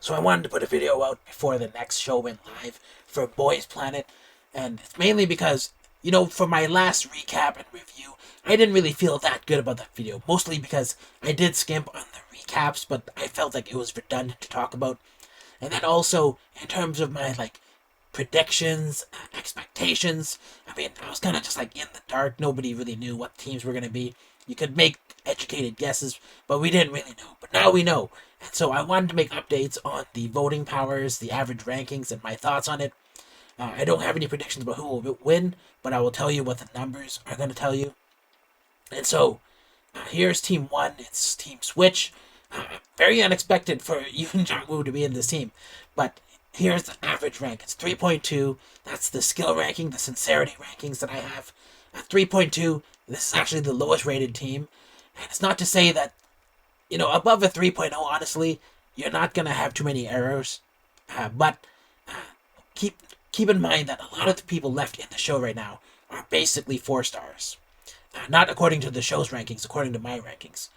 So I wanted to put a video out before the next show went live for Boys Planet, and it's mainly because, for my last recap and review, I didn't really feel that good about that video, mostly because I did skimp on the recaps, but I felt like it was redundant to talk about. And then also, in terms of my, predictions, expectations, I mean, I was kind of just, in the dark. Nobody really knew what teams were going to be. You could make educated guesses, but we didn't really know. But now we know. And so I wanted to make updates on the voting powers, the average rankings, and my thoughts on it. I don't have any predictions about who will win, but I will tell you what the numbers are going to tell you. And so, here's Team 1. It's Team Switch. Very unexpected for Yoon Jong-woo to be in this team. But here's the average rank. It's 3.2. That's the skill ranking, the sincerity rankings that I have. At 3.2, this is actually the lowest rated team. And it's not to say that, above a 3.0, honestly, you're not going to have too many errors. But keep in mind that a lot of the people left in the show right now are basically 4 stars. Not according to the show's rankings, according to my rankings.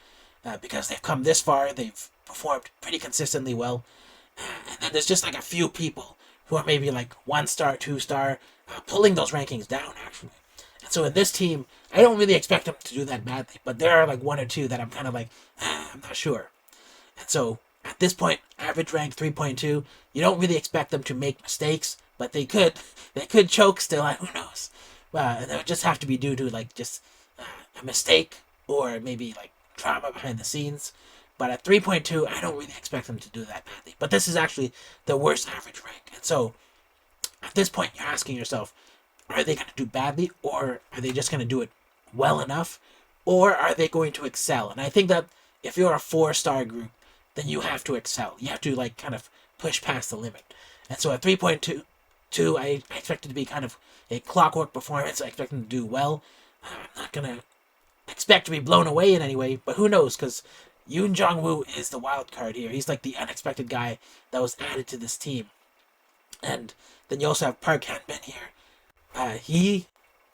Because they've come this far, they've performed pretty consistently well. And then there's just a few people who are maybe 1 star, 2 star, pulling those rankings down, actually. And so in this team, I don't really expect them to do that badly, but there are 1 or 2 that I'm kind of I'm not sure. And so at this point, average rank 3.2, you don't really expect them to make mistakes, but they could. They could choke still, who knows. And it would just have to be due to just a mistake or maybe drama behind the scenes. But at 3.2, I don't really expect them to do that badly. But this is actually the worst average rank. And so at this point, you're asking yourself, are they going to do badly, or are they just going to do it well enough, or are they going to excel? And I think that if you're a 4-star group, then you have to excel. You have to kind of push past the limit. And so at 3.2, I expect it to be kind of a clockwork performance. I expect them to do well. I'm not going to expect to be blown away in any way, but who knows, because Yoon Jong-woo is the wild card here. He's the unexpected guy that was added to this team. And then you also have Park Han-bin here. He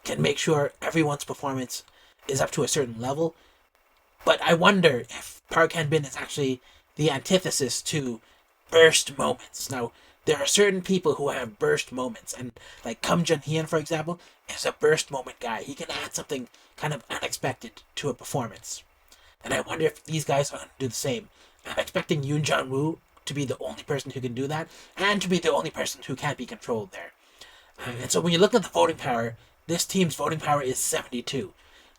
can make sure everyone's performance is up to a certain level, but I wonder if Park Han-bin is actually the antithesis to burst moments. Now, there are certain people who have burst moments, and Kim Jun-hyun, for example, is a burst moment guy. He can add something kind of unexpected to a performance. And I wonder if these guys are going to do the same. I'm expecting Yoon Jong-woo to be the only person who can do that, and to be the only person who can't be controlled there. And so when you look at the voting power, this team's voting power is 72.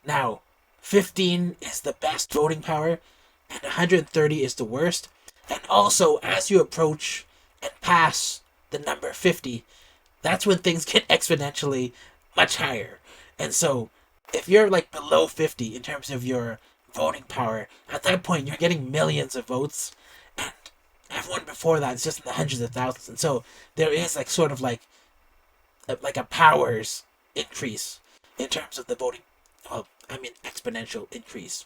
Now, 15 is the best voting power, and 130 is the worst. And also, as you approach and pass the number 50, that's when things get exponentially much higher. And so, if you're below 50 in terms of your voting power, at that point you're getting millions of votes, and everyone before that is just in the hundreds of thousands. And so there is sort of a powers increase in terms of the voting. Well, I mean exponential increase.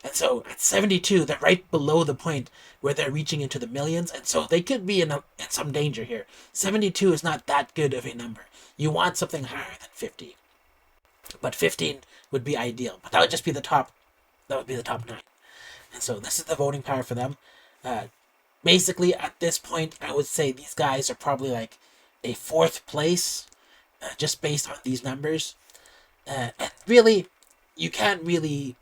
And so at 72, they're right below the point where they're reaching into the millions, and so they could be in some danger here. 72 is not that good of a number. You want something higher than 50. But 15 would be ideal. But that would just be the top. That would be the top 9. And so this is the voting power for them. Basically, at this point, I would say these guys are probably a 4th place, just based on these numbers. And really, you can't really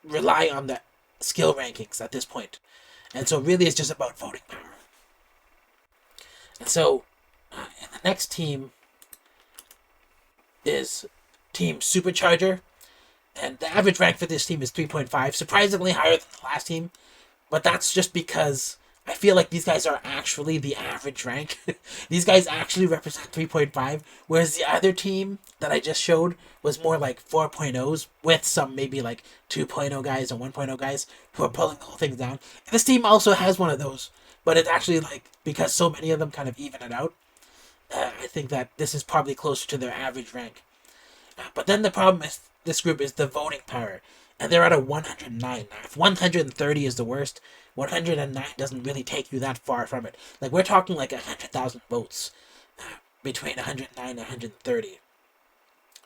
rely on the skill rankings at this point. And so really it's just about voting power. And so in the next team is Team Supercharger. And the average rank for this team is 3.5, surprisingly higher than the last team. But that's just because I feel like these guys are actually the average rank. These guys actually represent 3.5, whereas the other team that I just showed was more 4.0s, with some maybe 2.0 guys and 1.0 guys who are pulling the whole thing down. And this team also has one of those, but it's actually because so many of them kind of even it out, I think that this is probably closer to their average rank. But then the problem is this group is the voting power, and they're at a 109. Now, if 130 is the worst, 109 doesn't really take you that far from it. We're talking 100,000 votes between 109 and 130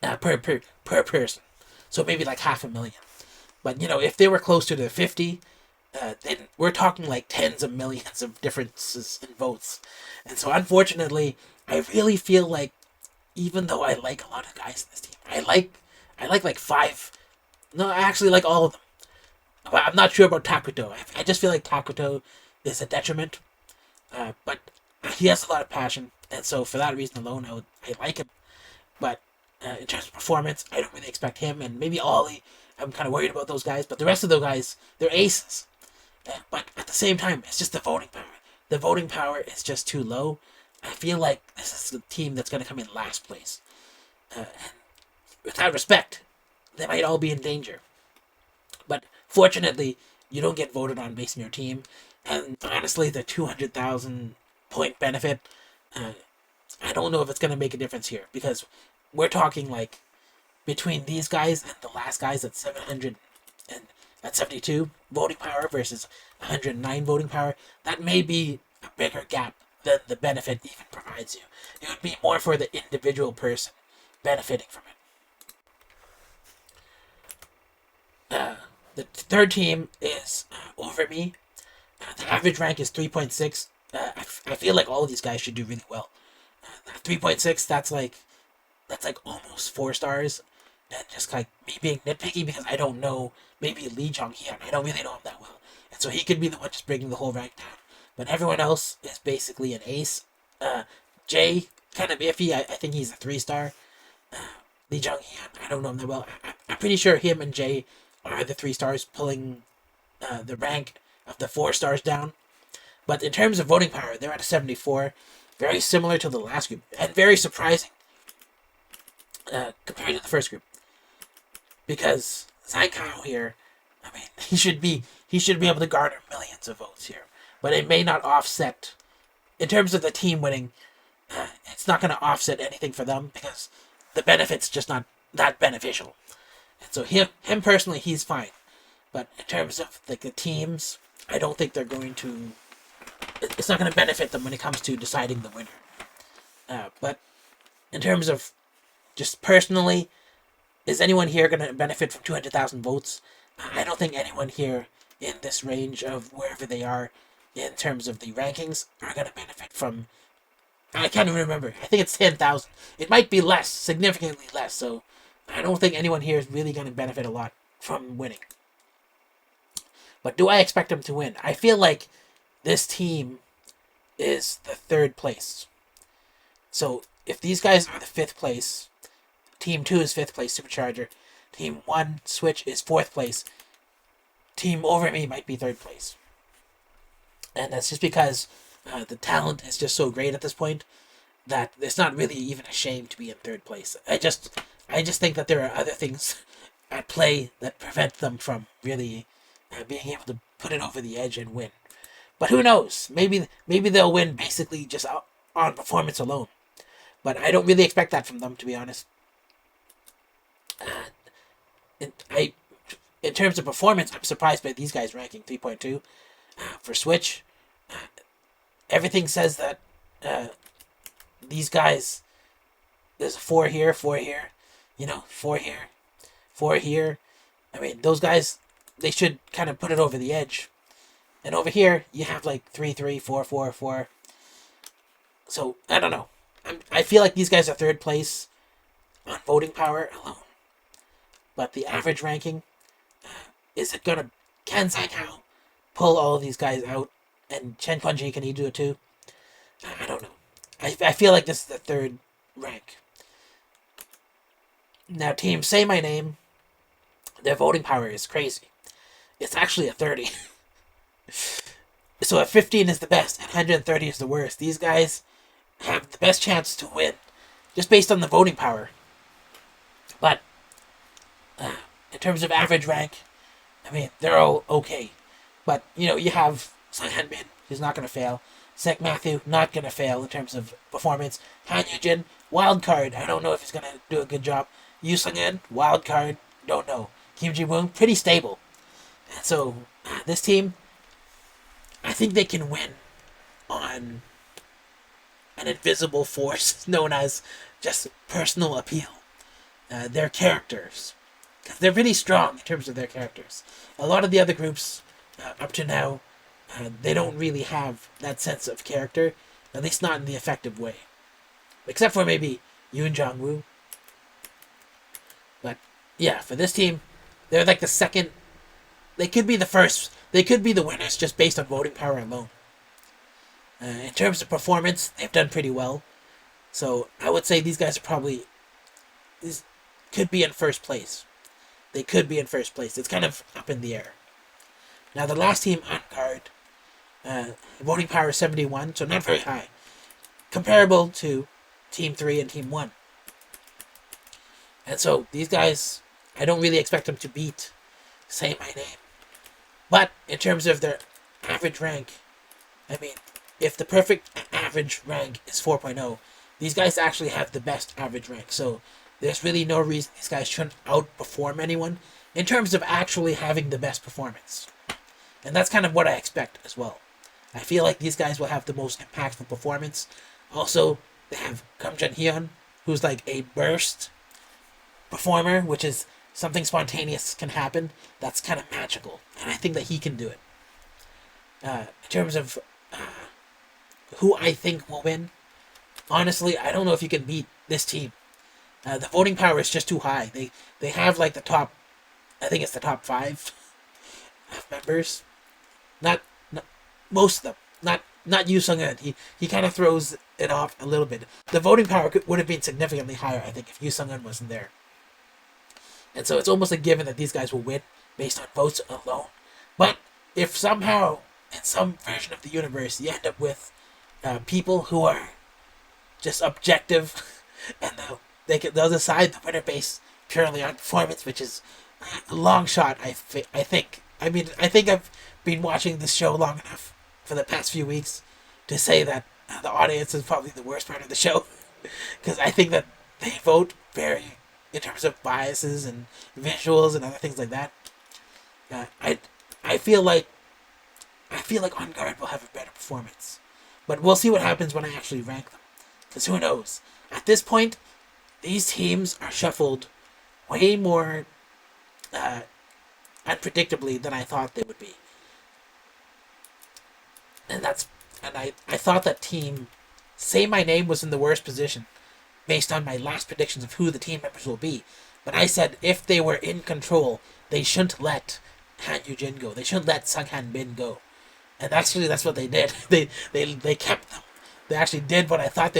per person. So maybe 500,000. But if they were closer to 50, then we're talking like tens of millions of differences in votes. And so, unfortunately, I really feel like even though I like a lot of guys in this team, I like five. No, I actually like all of them. But I'm not sure about Takuto. I just feel like Takuto is a detriment. But he has a lot of passion, and so for that reason alone, I like him. But in terms of performance, I don't really expect him, and maybe Ollie. I'm kind of worried about those guys, but the rest of those guys, they're aces. But at the same time, it's just the voting power. The voting power is just too low. I feel like this is the team that's going to come in last place. And with that respect, they might all be in danger. But fortunately, you don't get voted on based on your team. And honestly, the 200,000 point benefit, uh, I don't know if it's going to make a difference here. Because we're talking like between these guys and the last guys at 700 and at 72 voting power versus 109 voting power, that may be a bigger gap than the benefit even provides you. It would be more for the individual person benefiting from it. The third team is over me. The average rank is 3.6. I feel like all of these guys should do really well. 3.6, that's like almost 4 stars. And just like me being nitpicky because I don't know maybe Lee Jong Hyun. I don't really know him that well. And so he could be the one just bringing the whole rank down. But everyone else is basically an ace. Jay, kind of iffy. I think he's a 3 star. Lee Jong Hyun, I don't know him that well. I'm pretty sure him and Jay are the 3 stars pulling the rank of the 4 stars down. But in terms of voting power, they're at a 74. Very similar to the last group. And very surprising compared to the first group. Because Zaikao here, I mean, he should be able to garner millions of votes here, but it may not offset in terms of the team winning. It's not going to offset anything for them because the benefit's just not that beneficial. And so him personally, he's fine, but in terms of like the teams, I don't think they're going to. It's not going to benefit them when it comes to deciding the winner. But in terms of just personally, is anyone here going to benefit from 200,000 votes? I don't think anyone here in this range of wherever they are in terms of the rankings are going to benefit from. I can't even remember. I think it's 10,000. It might be less, significantly less. So I don't think anyone here is really going to benefit a lot from winning. But do I expect them to win? I feel like this team is the 3rd place. So if these guys are the 5th place, Team 2 is 5th place, Supercharger. Team 1, Switch, is 4th place. Team over me might be 3rd place. And that's just because the talent is just so great at this point that it's not really even a shame to be in 3rd place. I just think that there are other things at play that prevent them from really being able to put it over the edge and win. But who knows? Maybe they'll win basically just on performance alone. But I don't really expect that from them, to be honest. In terms of performance, I'm surprised by these guys ranking 3.2 for Switch. Everything says that these guys. There's a 4 here, 4 here, 4 here, 4 here. I mean, those guys, they should kind of put it over the edge. And over here, you have like 3, 3, 4, 4, 4. So I don't know. I feel like these guys are 3rd place on voting power alone. But the average ranking, can Zaikao pull all of these guys out? And Chen Kunji, can he do it too? I don't know. I feel like this is the 3rd rank. Now, team Say My Name, their voting power is crazy. It's actually a 30. So a 15 is the best, and 130 is the worst. These guys have the best chance to win, just based on the voting power. But in terms of average rank, I mean, they're all okay. But, you have Son Heung-min, who's not going to fail. Sek Matthew, not going to fail in terms of performance. Han Yujin, wild card. I don't know if he's going to do a good job. Yu Sung-in, wild card. Don't know. Kim Ji-woon, pretty stable. And so, this team, I think they can win on an invisible force known as just personal appeal. Their characters. Because they're really strong in terms of their characters. A lot of the other groups up to now, they don't really have that sense of character, at least not in the effective way. Except for maybe Yoon Jong-woo. But yeah, for this team, they're like the second. They could be the first. They could be the winners just based on voting power alone. In terms of performance, they've done pretty well. So I would say these guys are probably. These could be in first place. They could be in first place. It's kind of up in the air. Now the last team on guard, voting power is 71, so not very high. Comparable to Team 3 and Team 1. And so these guys, I don't really expect them to beat Say My Name. But in terms of their average rank, I mean, if the perfect average rank is 4.0, these guys actually have the best average rank. So there's really no reason these guys shouldn't outperform anyone in terms of actually having the best performance. And that's kind of what I expect as well. I feel like these guys will have the most impactful performance. Also, they have Kim Jun-hyun, who's like a burst performer, which is something spontaneous can happen. That's kind of magical, and I think that he can do it. In terms of who I think will win, honestly, I don't know if you can beat this team. The voting power is just too high. They have like the top, I think it's the top 5 members. Not most of them. Not Yoo Sung-eun. He kind of throws it off a little bit. The voting power would have been significantly higher, I think, if Yoo Sung-eun wasn't there. And so it's almost a given that these guys will win based on votes alone. But if somehow, in some version of the universe, you end up with people who are just objective, and they'll decide the winner based purely on performance, which is a long shot, I think. I mean, I think I've been watching this show long enough for the past few weeks to say that the audience is probably the worst part of the show. Because I think that they vote very, in terms of biases and visuals and other things like that. I feel like On Guard will have a better performance. But we'll see what happens when I actually rank them. Because who knows? At this point, these teams are shuffled way more unpredictably than I thought they would be. And I thought that team Say My Name was in the worst position based on my last predictions of who the team members will be. But I said if they were in control, they shouldn't let Han Yoo-jin go. They shouldn't let Sung Han Bin go. And actually that's what they did. They kept them. They actually did what I thought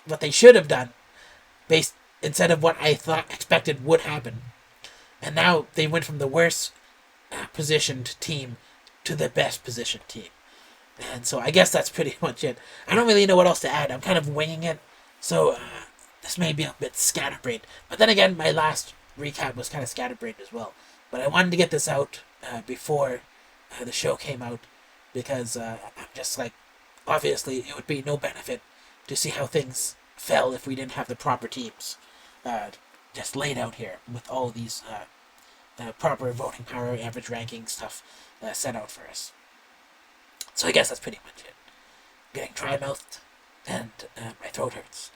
what they should have done, based instead of what I expected would happen. And now they went from the worst positioned team to the best positioned team. And so I guess that's pretty much it. I don't really know what else to add. I'm kind of winging it. So this may be a bit scatterbrained. But then again, my last recap was kind of scatterbrained as well. But I wanted to get this out before the show came out. Because I'm just like, obviously it would be no benefit to see how things fell if we didn't have the proper teams just laid out here with all these proper voting power, average ranking stuff set out for us. So I guess that's pretty much it. I'm getting dry-mouthed and my throat hurts.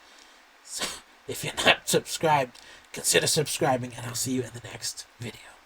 So if you're not subscribed, consider subscribing and I'll see you in the next video.